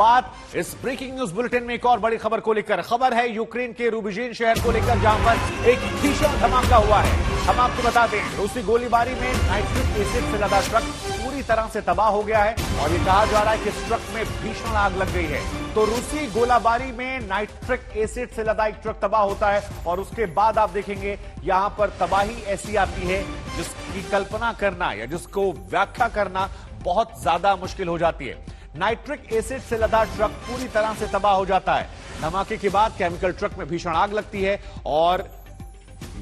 बात इस breaking news bulletin में एक और बड़ी खबर को लेकर। खबर है यूक्रेन के रूबिजेन शहर को लेकर, जहां पर एक भीषण धमाका हुआ है। हम आपको बता दें, रूसी गोलीबारी में नाइट्रिक एसिड से लदा ट्रक पूरी तरह से तबाह हो गया है और यह कहा जा रहा है कि इस ट्रक में भीषण आग लग गई है। तो रूसी गोलाबारी में नाइट्रिक एसिड से लदा एक ट्रक तबाह होता है और उसके बाद आप देखेंगे यहां पर तबाही ऐसी आती है जिसकी कल्पना करना या जिसको व्याख्या करना बहुत ज्यादा मुश्किल हो जाती है। नाइट्रिक एसिड से लदा ट्रक पूरी तरह से तबाह हो जाता है। धमाके के बाद केमिकल ट्रक में भीषण आग लगती है और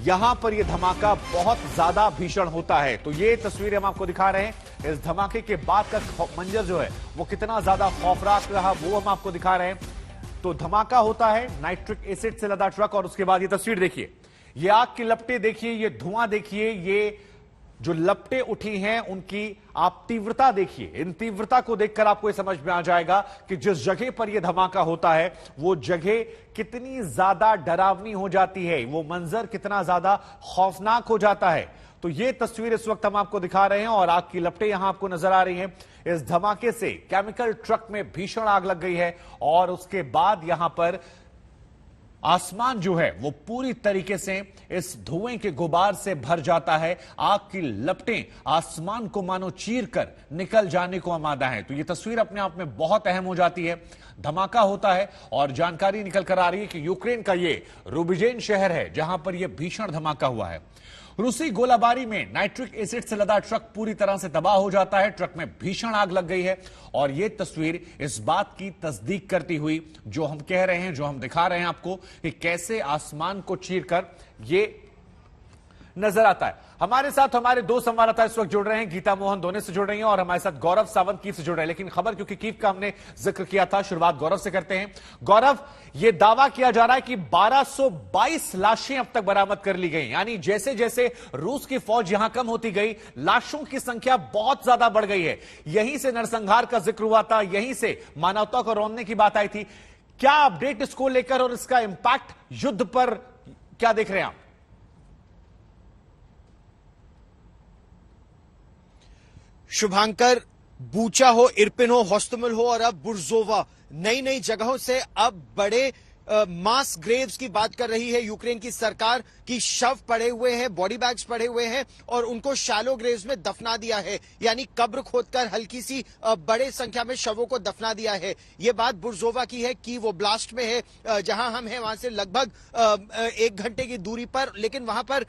यहां पर यह धमाका बहुत ज्यादा भीषण होता है। तो ये तस्वीरें हम आपको दिखा रहे हैं। इस धमाके के बाद का मंजर जो है वो कितना ज्यादा खौफनाक रहा वो हम आपको दिखा रहे हैं। तो धमाका होता है, नाइट्रिक एसिड से लदा ट्रक, और उसके बाद ये तस्वीर देखिए, ये आग की लपटें देखिए, ये धुआं देखिए, ये जो लपटें उठी हैं उनकी आप तीव्रता देखिए। इन तीव्रता को देखकर आपको यह समझ में आ जाएगा कि जिस जगह पर यह धमाका होता है वो जगह कितनी ज्यादा डरावनी हो जाती है, वो मंजर कितना ज्यादा खौफनाक हो जाता है। तो ये तस्वीर इस वक्त हम आपको दिखा रहे हैं और आग की लपटें यहां आपको नजर आ रही हैं। इस धमाके से केमिकल ट्रक में भीषण आग लग गई है और उसके बाद यहां पर आसमान जो है वो पूरी तरीके से इस धुएं के गुबार से भर जाता है। आग की लपटें आसमान को मानो चीर कर निकल जाने को आमादा है। तो ये तस्वीर अपने आप में बहुत अहम हो जाती है। धमाका होता है और जानकारी निकल कर आ रही है कि यूक्रेन का ये रूबिजेन शहर है जहां पर यह भीषण धमाका हुआ है। रूसी गोलाबारी में नाइट्रिक एसिड से लदा ट्रक पूरी तरह से तबाह हो जाता है। ट्रक में भीषण आग लग गई है और यह तस्वीर इस बात की तस्दीक करती हुई जो हम कह रहे हैं, जो हम दिखा रहे हैं आपको, कि कैसे आसमान को चीरकर ये नजर आता है। हमारे साथ हमारे दो संवाददाता इस वक्त जुड़ रहे हैं, गीता मोहन दोने से जुड़ रही हैं और हमारे साथ गौरव सावंत कीव से जुड़ रहे हैं। लेकिन खबर, क्योंकि कीव का हमने जिक्र किया था, शुरुआत गौरव से करते हैं। गौरव, यह दावा किया जा रहा है कि 1222 लाशें अब तक बरामद कर ली गई, यानी जैसे जैसे रूस की फौज यहां कम होती गई, लाशों की संख्या बहुत ज्यादा बढ़ गई है। यहीं से नरसंहार का जिक्र हुआ था, यहीं से मानवता को रौंदने की बात आई थी। क्या अपडेट इसको लेकर और इसका इंपैक्ट युद्ध पर क्या देख रहे हैं आप? शुभांकर, बूचा हो, इरपिन हो, होस्टोमल हो और अब बुर्जोवा, नई नई जगहों से अब बड़े मास ग्रेव्स की बात कर रही है यूक्रेन की सरकार कि शव पड़े हुए हैं, बॉडी बैग्स पड़े हुए हैं और उनको शैलो ग्रेव्स में दफना दिया है, यानी कब्र खोदकर हल्की सी बड़े संख्या में शवों को दफना दिया है। यह बात बुर्जोवा की है कि वो ब्लास्ट में है जहां हम हैं, वहां से लगभग 1 घंटे की दूरी पर, लेकिन वहां पर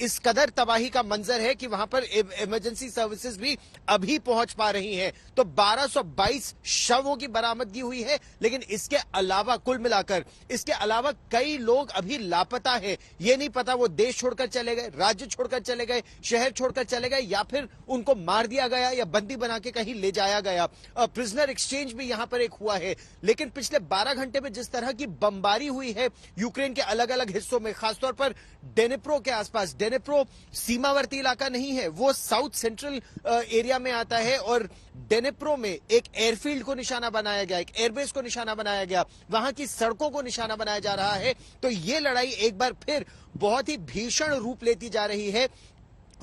इस कदर तबाही का मंजर है कि वहां पर इमरजेंसी सर्विसेज भी अभी पहुंच पा रही हैं। तो 1222 शवों की बरामदगी हुई है, लेकिन इसके अलावा कुल मिलाकर इसके अलावा कई लोग अभी लापता है। ये नहीं पता वो देश छोड़कर चले गए, राज्य छोड़कर चले गए, शहर छोड़कर चले गए, या फिर उनको मार दिया गया या बंदी बना के कहीं ले जाया गया। प्रिजनर एक्सचेंज भी यहां पर एक हुआ है। लेकिन पिछले 12 घंटे में जिस तरह की बमबारी हुई है यूक्रेन के अलग अलग हिस्सों में, खासतौर पर डेनेप्रो के आसपास, डेनेप्रो सीमावर्ती इलाका नहीं है, वो साउथ सेंट्रल एरिया में आता है और डेनेप्रो में एक एयरफील्ड को निशाना बनाया गया, एक एयरबेस को निशाना बनाया गया, वहां की सड़कों को निशाना बनाया जा रहा है। तो ये लड़ाई एक बार फिर बहुत ही भीषण रूप लेती जा रही है।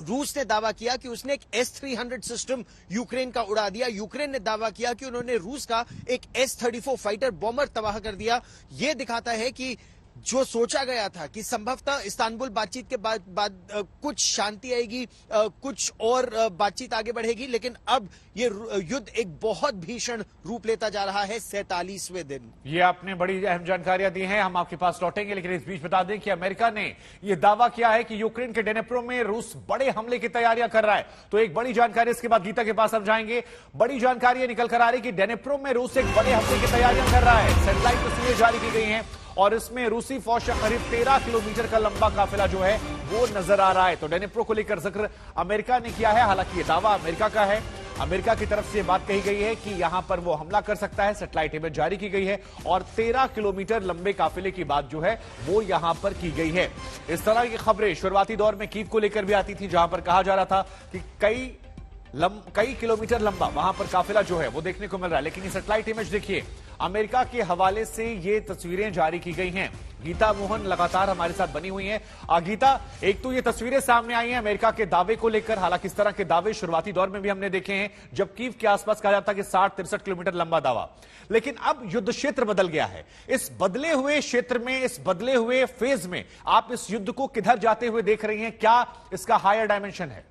रूस ने दावा किया कि उसने एक S-300 सिस्टम यूक्रेन का उड़ा दिया। यूक्रेन ने दावा किया कि उन्होंने रूस का एक S-34 फाइटर बॉम्बर तबाह कर दिया। यह दिखाता है कि जो सोचा गया था कि संभवतः इस्तांबुल बातचीत के बाद कुछ शांति आएगी, कुछ और बातचीत आगे बढ़ेगी, लेकिन अब ये युद्ध एक बहुत भीषण रूप लेता जा रहा है 47वें दिन। ये आपने बड़ी अहम जानकारियां दी हैं, हम आपके पास लौटेंगे, लेकिन इस बीच बता दें कि अमेरिका ने यह दावा किया है कि यूक्रेन के डेनेप्रो में रूस बड़े हमले की तैयारियां कर रहा है। तो एक बड़ी जानकारी, इसके बाद गीता के पास अब जाएंगे। बड़ी जानकारी निकल कर आ रही है कि डेनेप्रो में रूस एक बड़े हमले की तैयारियां कर रहा है। सैटेलाइट तस्वीरें जारी की गई हैं और इसमें रूसी फौज का करीब 13 किलोमीटर का लंबा काफिला जो है वो नजर आ रहा है। तो डेनेप्रो को लेकर जिक्र अमेरिका ने किया है, हालांकि ये दावा अमेरिका का है। अमेरिका की तरफ से बात कही गई है कि यहां पर वो हमला कर सकता है, सैटेलाइट इमेज जारी की गई है और 13 किलोमीटर लंबे काफिले की बात जो है वो यहां पर की गई है। इस तरह की खबरें शुरुआती दौर में कीव को लेकर भी आती थी, जहां पर कहा जा रहा था कि कई किलोमीटर लंबा वहां पर काफिला जो है वो देखने को मिल रहा है। लेकिन ये सैटेलाइट इमेज देखिए, अमेरिका के हवाले से ये तस्वीरें जारी की गई हैं। गीता मोहन लगातार हमारे साथ बनी हुई हैं। गीता, एक तो ये तस्वीरें सामने आई हैं अमेरिका के दावे को लेकर, हालांकि इस तरह के दावे शुरुआती दौर में भी हमने देखे हैं, जब कीव के आसपास कहा जाता कि 60-63 किलोमीटर लंबा दावा, लेकिन अब युद्ध क्षेत्र बदल गया है। इस बदले हुए क्षेत्र में, इस बदले हुए फेज में आप इस युद्ध को किधर जाते हुए देख रही हैं? क्या इसका हायर डायमेंशन है?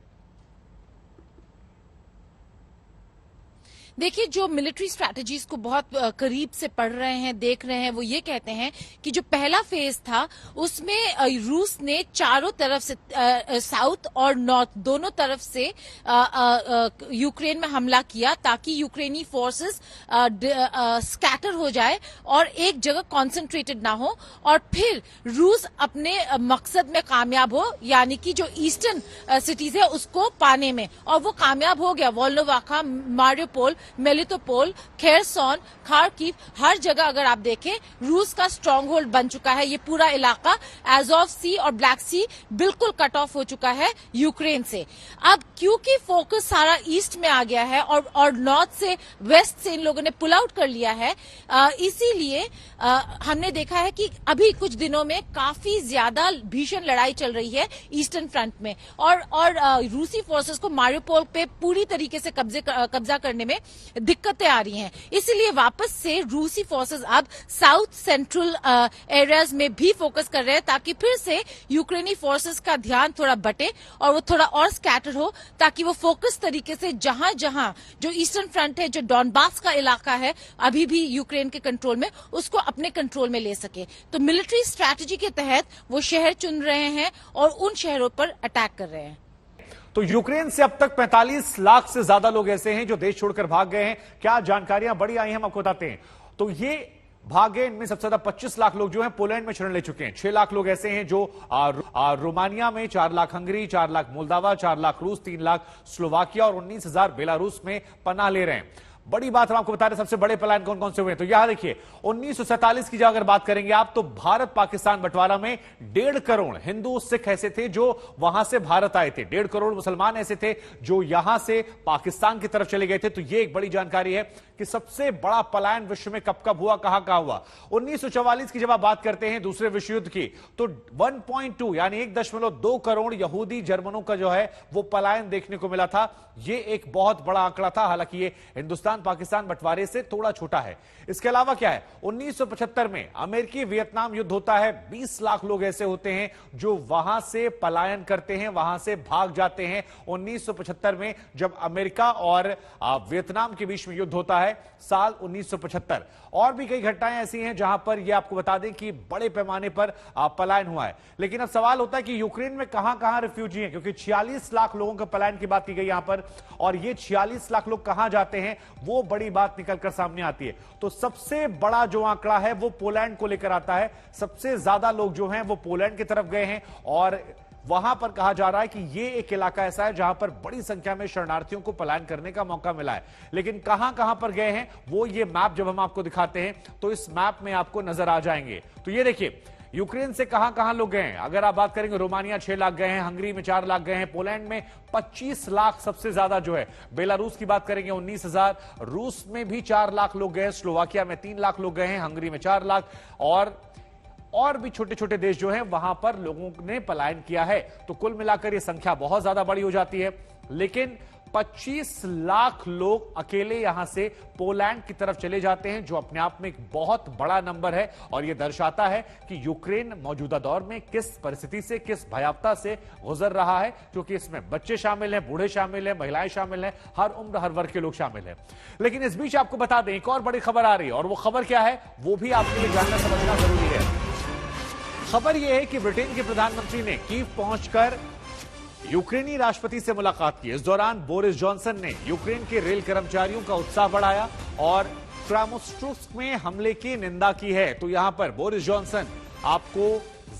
देखिए, जो मिलिट्री स्ट्रैटेजीज को बहुत करीब से पढ़ रहे हैं, देख रहे हैं, वो ये कहते हैं कि जो पहला फेज था उसमें रूस ने चारों तरफ से, साउथ और नॉर्थ दोनों तरफ से यूक्रेन में हमला किया ताकि यूक्रेनी फोर्सेस स्कैटर हो जाए और एक जगह कॉन्सेंट्रेटेड ना हो, और फिर रूस अपने मकसद में कामयाब हो, यानी कि जो ईस्टर्न सिटीज है उसको पाने में, और वो कामयाब हो गया। Volnovakha, Mariupol, Melitopol, Kherson, Kharkiv, हर जगह अगर आप देखें रूस का स्ट्रांग होल्ड बन चुका है। ये पूरा इलाका एज़ोव सी और ब्लैक सी बिल्कुल कट ऑफ हो चुका है यूक्रेन से। अब क्योंकि फोकस सारा ईस्ट में आ गया है और नॉर्थ से, वेस्ट से इन लोगों ने पुल आउट कर लिया है, इसीलिए हमने देखा है कि अभी कुछ दिनों में काफी ज्यादा भीषण लड़ाई चल रही है ईस्टर्न फ्रंट में, और रूसी फोर्सेस को मारियोपोल पे पूरी तरीके से कब्जा करने में दिक्कतें आ रही हैं। इसलिए वापस से रूसी फोर्सेस अब साउथ सेंट्रल एरियाज में भी फोकस कर रहे हैं ताकि फिर से यूक्रेनी फोर्सेस का ध्यान थोड़ा बटे और वो थोड़ा और स्कैटर हो, ताकि वो फोकस तरीके से जहां जहां जो ईस्टर्न फ्रंट है, जो डॉनबास का इलाका है अभी भी यूक्रेन के कंट्रोल में, उसको अपने कंट्रोल में ले सके। तो मिलिट्री स्ट्रैटेजी के तहत वो शहर चुन रहे हैं और उन शहरों पर अटैक कर रहे हैं। तो यूक्रेन से अब तक 45 लाख से ज्यादा लोग ऐसे हैं जो देश छोड़कर भाग गए हैं। क्या जानकारियां बड़ी आई हैं, हम आपको बताते हैं। तो ये भागे, इनमें सबसे ज्यादा 25 लाख लोग जो हैं पोलैंड में शरण ले चुके हैं। 6 लाख लोग ऐसे हैं जो रोमानिया में, 4 लाख हंगरी, 4 लाख मोल्दावा, 4 लाख रूस, 3 लाख स्लोवाकिया और 19,000 बेलारूस में पनाह ले रहे हैं। बड़ी बात हम आपको बता रहे हैं, सबसे बड़े पलायन कौन कौन से हुए हैं। तो यहां देखिए, 1947 की अगर बात करेंगे आप, तो भारत पाकिस्तान बंटवारा में 1.5 करोड़ हिंदू सिख ऐसे थे जो वहां से भारत आए थे। 1.5 करोड़ मुसलमान ऐसे थे जो यहां से पाकिस्तान की तरफ चले गए थे। तो यह एक बड़ी जानकारी है कि सबसे बड़ा पलायन विश्व में कब कब हुआ, कहां हुआ। 1944 की जब आप बात करते हैं दूसरे विश्व युद्ध की, तो 1.2 यानी 1.2 करोड़ यहूदी जर्मनों का जो है वो पलायन देखने को मिला था। ये एक बहुत बड़ा आंकड़ा था। हालांकि ये हिंदुस्तान पाकिस्तान बंटवारे से थोड़ा छोटा है। इसके अलावा क्या है, 1975 में अमेरिकी वियतनाम युद्ध होता है। 20 लाख लोग ऐसे होते हैं जो वहां से पलायन करते हैं, वहां से भाग जाते हैं। 1975 में जब अमेरिका और वियतनाम के बीच में युद्ध होता है, साल 1975। और भी कई घटनाएं ऐसी हैं जहां पर यह आपको बता दें कि बड़े पैमाने पर पलायन हुआ है। लेकिन अब सवाल होता है कि यूक्रेन में कहां कहां रिफ्यूजी हैं, क्योंकि 46 लाख लोगों के पलायन की बात की गई यहां पर, और ये 46 लाख लोग कहां जाते हैं वो बड़ी बात निकलकर सामने आती है। तो सबसे बड़ा जो आंकड़ा है वो पोलैंड को लेकर आता है। सबसे ज्यादा लोग जो हैं वो पोलैंड की तरफ गए हैं, और वहां पर कहा जा रहा है कि यह एक इलाका ऐसा है जहां पर बड़ी संख्या में शरणार्थियों को पलायन करने का मौका मिला है। लेकिन कहां कहां पर गए हैं वो ये मैप जब हम आपको दिखाते हैं तो इस मैप में आपको नजर आ जाएंगे। तो ये देखिए, यूक्रेन से कहां कहां लोग गए हैं। अगर आप बात करेंगे, रोमानिया 6 लाख गए हैं, हंगरी में 4 लाख गए हैं, पोलैंड में 25 लाख सबसे ज्यादा जो है, बेलारूस की बात करेंगे 19,000, रूस में भी 4 लाख लोग गए हैं, स्लोवाकिया में 3 लाख लोग गए हैं, हंगरी में 4 लाख, और भी छोटे छोटे देश जो हैं वहां पर लोगों ने पलायन किया है। तो कुल मिलाकर यह संख्या बहुत ज्यादा बड़ी हो जाती है। लेकिन 25 लाख लोग अकेले यहां से पोलैंड की तरफ चले जाते हैं, जो अपने आप में एक बहुत बड़ा नंबर है, और यह दर्शाता है कि यूक्रेन मौजूदा दौर में किस परिस्थिति से, किस भयावता से गुजर रहा है, क्योंकि इसमें बच्चे शामिल हैं, बूढ़े शामिल हैं, महिलाएं शामिल हैं, हर उम्र हर वर्ग के लोग शामिल हैं। लेकिन इस बीच आपको बता दें, एक और बड़ी खबर आ रही है, और वो खबर क्या है वो भी आपके लिए जानना समझना जरूरी है। खबर यह है कि ब्रिटेन के प्रधानमंत्री ने कीव पहुंचकर यूक्रेनी राष्ट्रपति से मुलाकात की। इस दौरान बोरिस जॉनसन ने यूक्रेन के रेल कर्मचारियों का उत्साह बढ़ाया और क्रामाटोर्स्क में हमले की निंदा की है। तो यहां पर बोरिस जॉनसन आपको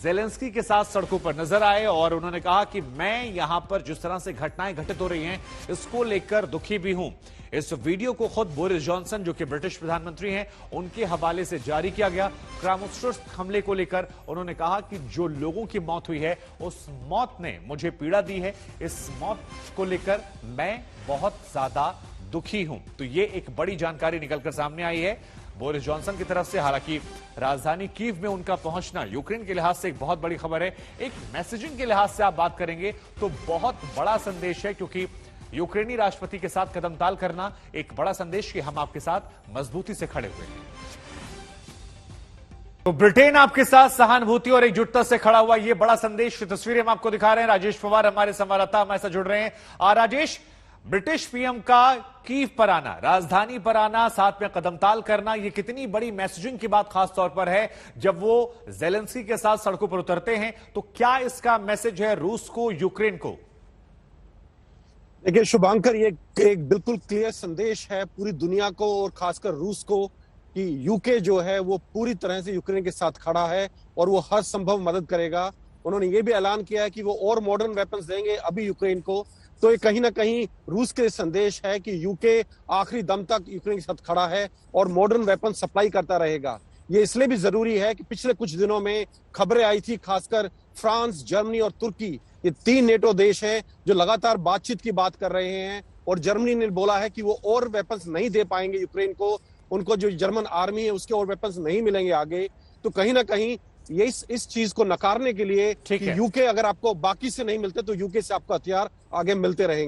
ज़ेलेंस्की के साथ सड़कों पर नजर आए और उन्होंने कहा कि मैं यहां पर जिस तरह से घटनाएं घटित हो रही हैं इसको लेकर दुखी भी हूं। इस वीडियो को खुद बोरिस जॉनसन, जो कि ब्रिटिश प्रधानमंत्री हैं, उनके हवाले से जारी किया गया। क्रामाटोर्स्क हमले को लेकर उन्होंने कहा कि जो लोगों की मौत हुई है उस मौत ने मुझे पीड़ा दी है, इस मौत को लेकर मैं बहुत ज्यादा दुखी हूं। तो ये एक बड़ी जानकारी निकलकर सामने आई है। बोरिस जॉनसन की तरफ से। हालांकि राजधानी कीव में उनका पहुंचना यूक्रेन के लिहाज से एक बहुत बड़ी खबर है। एक मैसेजिंग के लिहाज से आप बात करेंगे तो बहुत बड़ा संदेश है, क्योंकि यूक्रेनी राष्ट्रपति के साथ कदमताल करना एक बड़ा संदेश कि हम आपके साथ मजबूती से खड़े हुए हैं। तो ब्रिटेन आपके साथ सहानुभूति और एकजुटता से खड़ा हुआ, यह बड़ा संदेश की तस्वीरें हम आपको दिखा रहे हैं। राजेश पवार हमारे संवाददाता हमारे साथ जुड़ रहे हैं। राजेश, ब्रिटिश पीएम का कीव पर आना, राजधानी पर आना, साथ में कदमताल करना, यह कितनी बड़ी मैसेजिंग की बात खास तौर पर है जब वो जेलेंस्की के साथ सड़कों पर उतरते हैं। तो क्या इसका मैसेज है रूस को, यूक्रेन को? देखिए शुभांकर, ये एक बिल्कुल क्लियर संदेश है पूरी दुनिया को और खासकर रूस को कि यूके जो है वो पूरी तरह से यूक्रेन के साथ खड़ा है और वो हर संभव मदद करेगा। उन्होंने ये भी ऐलान किया है कि वो और मॉडर्न वेपन्स देंगे अभी यूक्रेन को। तो ये कहीं ना कहीं रूस के संदेश है कि यूके आखिरी दम तक यूक्रेन के साथ खड़ा है और मॉडर्न वेपन सप्लाई करता रहेगा। ये इसलिए भी जरूरी है कि पिछले कुछ दिनों में खबरें आई थी, खासकर फ्रांस, जर्मनी और तुर्की, ये 3 नेटो देश हैं जो लगातार बातचीत की बात कर रहे हैं। और जर्मनी ने बोला है कि वो और वेपन्स नहीं दे पाएंगे यूक्रेन को, उनको जो जर्मन आर्मी है उसके और वेपन्स नहीं मिलेंगे आगे। तो कहीं ना कहीं ये इस चीज को नकारने के लिए कि यूके अगर आपको बाकी से नहीं मिलते तो यूके से आपको हथियार आगे मिलते रहेंगे।